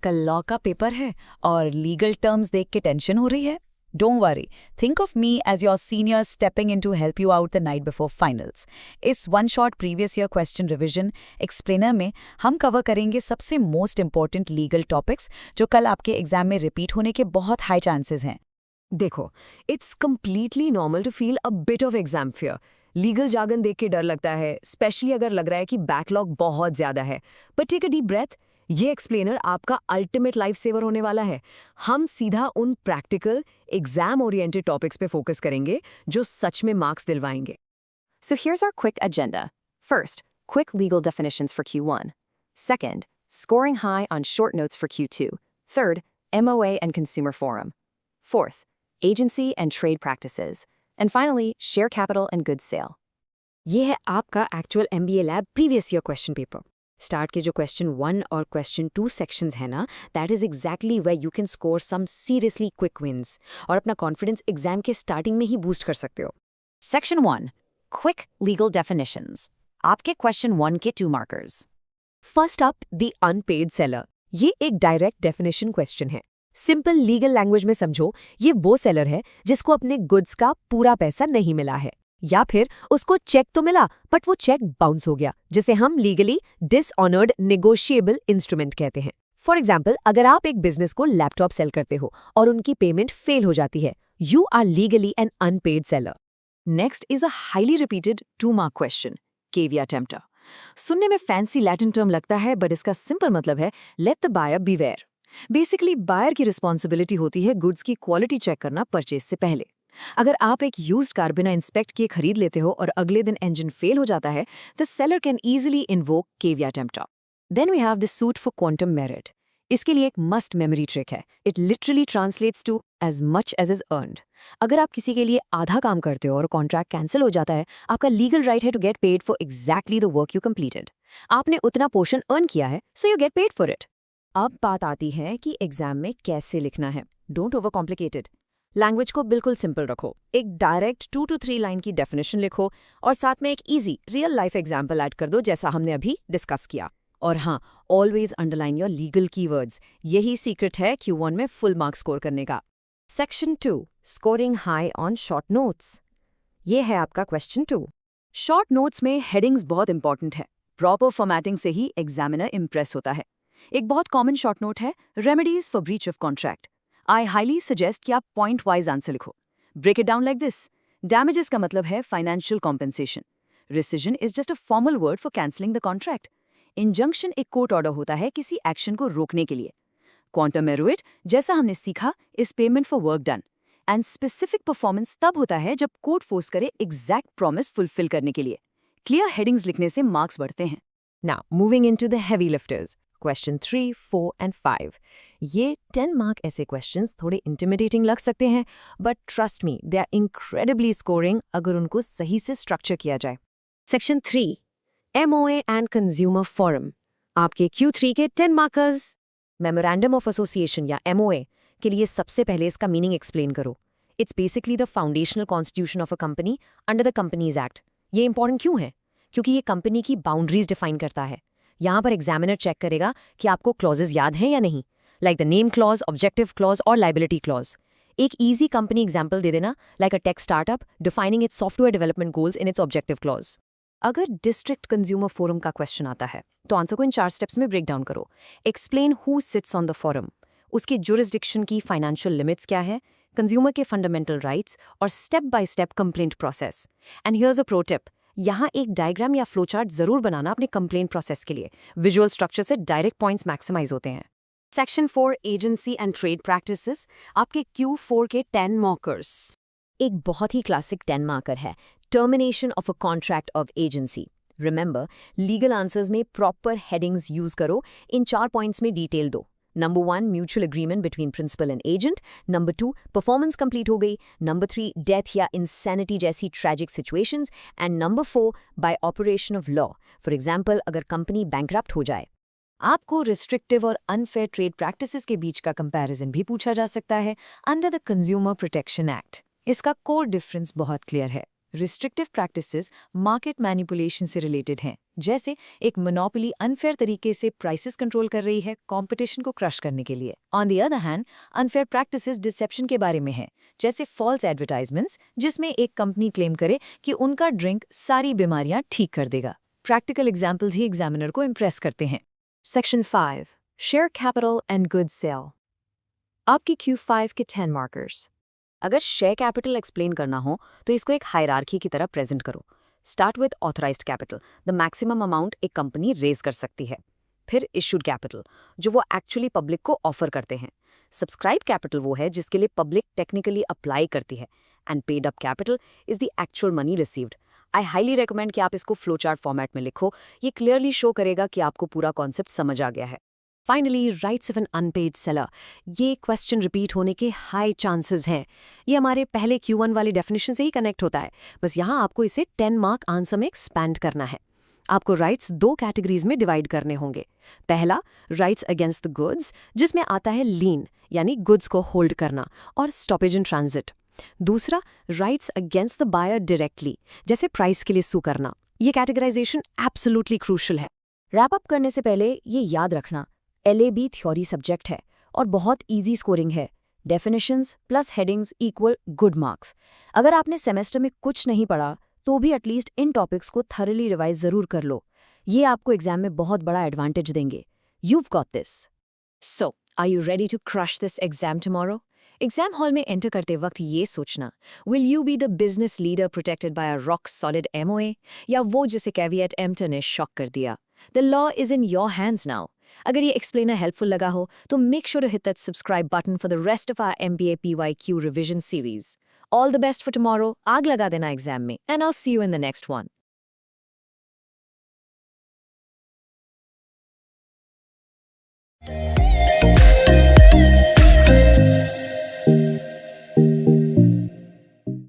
कल लॉ का पेपर है और लीगल टर्म्स देख के टेंशन हो रही है? Don't worry, think of me as your senior stepping in to help you out the night before finals. इस one shot previous year question revision explainer में हम कवर करेंगे सबसे मोस्ट इंपॉर्टेंट लीगल टॉपिक्स जो कल आपके एग्जाम में repeat होने के बहुत हाई चांसेस हैं। देखो, it's completely normal to feel a bit of exam fear. Legal jargon देख के डर लगता है, स्पेशली अगर लग रहा है कि बैकलॉग बहुत ज्यादा है। But take a deep breath, ये एक्सप्लेनर आपका अल्टीमेट लाइफ सेवर होने वाला है। हम सीधा उन प्रैक्टिकल, एग्जाम ओरिएंटेड टॉपिक्स पे फोकस करेंगे जो सच में मार्क्स दिलवाएंगे। So here's our quick agenda. First, quick legal definitions for Q1. Second, scoring high on short notes for Q2. Third, MOA and consumer forum. Fourth, agency and trade practices. And finally, share capital and goods sale. ये है आपका actual MBA lab previous year question paper. Start के जो question 1 और question 2 sections है ना, that is exactly where you can score some seriously quick wins और अपना कॉन्फिडेंस एग्जाम के स्टार्टिंग में ही बूस्ट कर सकते हो। Section 1, quick legal definitions. आपके क्वेश्चन 1 के 2 markers. First up, the unpaid seller. ये एक डायरेक्ट डेफिनेशन क्वेश्चन है। सिंपल लीगल लैंग्वेज में समझो, ये वो सेलर है जिसको अपने गुड्स का पूरा पैसा नहीं मिला है, या फिर उसको चेक तो मिला बट वो चेक बाउंस हो गया, जिसे हम लीगली डिसऑनर्ड नेगोशिएबल इंस्ट्रूमेंट कहते हैं। फॉर एग्जाम्पल, अगर आप एक बिजनेस को लैपटॉप सेल करते हो और उनकी पेमेंट फेल हो जाती है, you are legally an unpaid seller. Next is a highly repeated 2 mark question, caveat emptor. सुनने में फैंसी लैटिन टर्म लगता है, बट इसका सिंपल मतलब है let the buyer beware. Basically buyer की रिस्पॉन्सिबिलिटी होती है गुड्स की क्वालिटी चेक करना परचेज से पहले। अगर आप एक यूज्ड कार बिना इंस्पेक्ट किए खरीद लेते हो और अगले दिन इंजन फेल हो जाता है, the seller can easily invoke caveat emptor. Then we have the suit for quantum meruit. इसके लिए एक मस्ट मेमोरी ट्रिक है। It literally translates to as much as is earned. अगर आप किसी के लिए आधा काम करते हो और कॉन्ट्रैक्ट कैंसिल हो जाता है, आपका लीगल राइट है to get paid for exactly the work you completed. आपने उतना पोर्शन अर्न किया है, so you get paid for it. अब बात आती है कि एग्जाम में कैसे लिखना है। Don't over complicated. लैंग्वेज को बिल्कुल सिंपल रखो। एक डायरेक्ट 2 to 3 लाइन की डेफिनेशन लिखो और साथ में एक easy real life example add कर दो, जैसा हमने अभी डिस्कस किया। और हाँ, always underline your legal keywords. यही सीक्रेट है Q1 में फुल मार्क्स स्कोर करने का। Section 2, scoring high on short notes. ये है आपका क्वेश्चन 2। शॉर्ट नोट्स में हेडिंग्स बहुत इंपॉर्टेंट है। प्रॉपर फॉर्मेटिंग से ही एग्जामिनर इंप्रेस होता है। एक बहुत कॉमन शॉर्ट नोट है, remedies for breach of contract. I highly suggest कि आप पॉइंट वाइज आंसर लिखो। Break it down like this. Damages का मतलब है financial compensation. Rescission is just a formal word for cancelling the contract. Injunction एक court order होता है किसी एक्शन को रोकने के लिए। क्वांटम मेरिट, जैसा हमने सीखा, is payment for work done. And specific performance तब होता है जब कोर्ट फोर्स करे एग्जैक्ट प्रॉमिस फुलफिल करने के लिए। क्लियर हेडिंग्स लिखने से मार्क्स बढ़ते हैं। Now, moving into the heavy lifters, question 3, 4 and 5. ये 10 मार्क ऐसे क्वेश्चंस थोड़े इंटिमिडेटिंग लग सकते हैं, but trust me, they are incredibly scoring अगर उनको सही से स्ट्रक्चर किया जाए। Section 3, MOA and consumer forum. आपके Q3 के 10 मार्कर्स। मेमोरेंडम ऑफ एसोसिएशन या MOA के लिए सबसे पहले इसका मीनिंग एक्सप्लेन करो। It's basically the foundational constitution of a company under the companies act. ये इंपॉर्टेंट क्यों है? क्योंकि ये कंपनी की बाउंड्रीज डिफाइन करता है। यहाँ पर एग्जामिनर चेक करेगा कि आपको क्लॉजेज याद हैं या नहीं, like the name clause, objective clause और लाइबिलिटी क्लॉज। एक ईजी कंपनी एग्जाम्पल दे देना, like a tech startup defining it's software development goals in its objective clause. अगर डिस्ट्रिक्ट कंज्यूमर फोरम का क्वेश्चन आता है, तो आंसर को इन 4 स्टेप्स में ब्रेक डाउन करो। Explain who sits on the forum, उसकी जुरिस्डिक्शन की फाइनेंशियल लिमिट्स क्या है, कंज्यूमर के फंडामेंटल राइट्स और step by step complaint process. And here's a pro tip, यहाँ एक डायग्राम या फ्लोचार्ट जरूर बनाना अपने कंप्लेंट प्रोसेस के लिए। विजुअल स्ट्रक्चर से डायरेक्ट पॉइंट्स मैक्सिमाइज होते हैं। Section 4, agency and trade practices. आपके Q4 के 10 मार्कर्स। एक बहुत ही क्लासिक 10 मार्कर है, termination of a contract of agency. Remember, legal answers में प्रॉपर हेडिंग्स यूज करो। इन 4 पॉइंट्स में डिटेल दो। Number 1, mutual agreement between principal and agent. Number 2, performance complete हो गई. Number 3, death या insanity जैसी tragic situations. And Number 4, by operation of law. For example, अगर company bankrupt हो जाए। आपको restrictive और unfair trade practices के बीच का comparison भी पूछा जा सकता है under the Consumer Protection Act. इसका core difference बहुत clear है। रिस्ट्रिक्टिव प्रैक्टिसेस मार्केट मैनिपुलेशन से रिलेटेड हैं, जैसे एक मोनोपोली अनफेयर तरीके से प्राइसेस कंट्रोल कर रही है कंपटीशन को क्रश करने के लिए। On the other hand, unfair practices deception के बारे में हैं, जैसे फॉल्स एडवर्टाइजमेंट्स जिसमें एक कंपनी क्लेम करे कि उनका ड्रिंक सारी बीमारियां ठीक कर देगा। प्रैक्टिकल एग्जाम्पल्स ही एग्जामिनर को इम्प्रेस करते हैं। Section 5. Share capital and goods sale. आपकी Q5 के 10 markers. अगर शेयर कैपिटल एक्सप्लेन करना हो तो इसको एक हायरार्की की तरह प्रेजेंट करो। Start with authorised capital, the maximum amount एक कंपनी रेज कर सकती है। फिर इशूड कैपिटल, जो वो एक्चुअली पब्लिक को ऑफर करते हैं। सब्सक्राइब कैपिटल वो है जिसके लिए पब्लिक टेक्निकली अप्लाई करती है। And paid up capital is the actual money received. I highly recommend कि आप इसको फ्लो चार्ट फॉर्मेट में लिखो। ये क्लियरली शो करेगा कि आपको पूरा कॉन्सेप्ट समझ आ गया है। Finally, rights of an unpaid seller. ये क्वेश्चन रिपीट होने के हाई चांसेस हैं। ये हमारे पहले Q1 वाली डेफिनेशन से ही कनेक्ट होता है, बस यहाँ आपको इसे 10 मार्क आंसर में एक्सपैंड करना है। आपको राइट्स 2 कैटेगरीज में डिवाइड करने होंगे। पहला, राइट्स अगेंस्ट द गुड्स, जिसमें आता है लीन यानी गुड्स को होल्ड करना और स्टॉपेज इन ट्रांजिट। दूसरा, rights against the buyer directly, जैसे प्राइस के लिए सू करना। ये कैटेगराइजेशन एब्सोल्युटली क्रूशल है। रैप अप करने से पहले ये याद रखना, LAB थ्योरी सब्जेक्ट है और बहुत इजी स्कोरिंग है। Definitions plus headings equal good marks. अगर आपने सेमेस्टर में कुछ नहीं पढ़ा तो भी एटलीस्ट इन टॉपिक्स को थॉरली रिवाइज जरूर कर लो। ये आपको एग्जाम में बहुत बड़ा एडवांटेज देंगे। You've got this. So, are you ready to crush this exam tomorrow? Exam hall में एंटर करते वक्त ये सोचना, will you be the business leader protected by a rock solid MOA, या वो जिसे कैविएट एम्प्टन ने शॉक कर दिया। The law is in your hands now. अगर ये एक्सप्लेनर हेल्पफुल लगा हो तो make sure to hit that subscribe button for the rest of our MBA PYQ revision series. All the best for tomorrow. आग लगा देना एग्जाम में, and I will see you in the next one.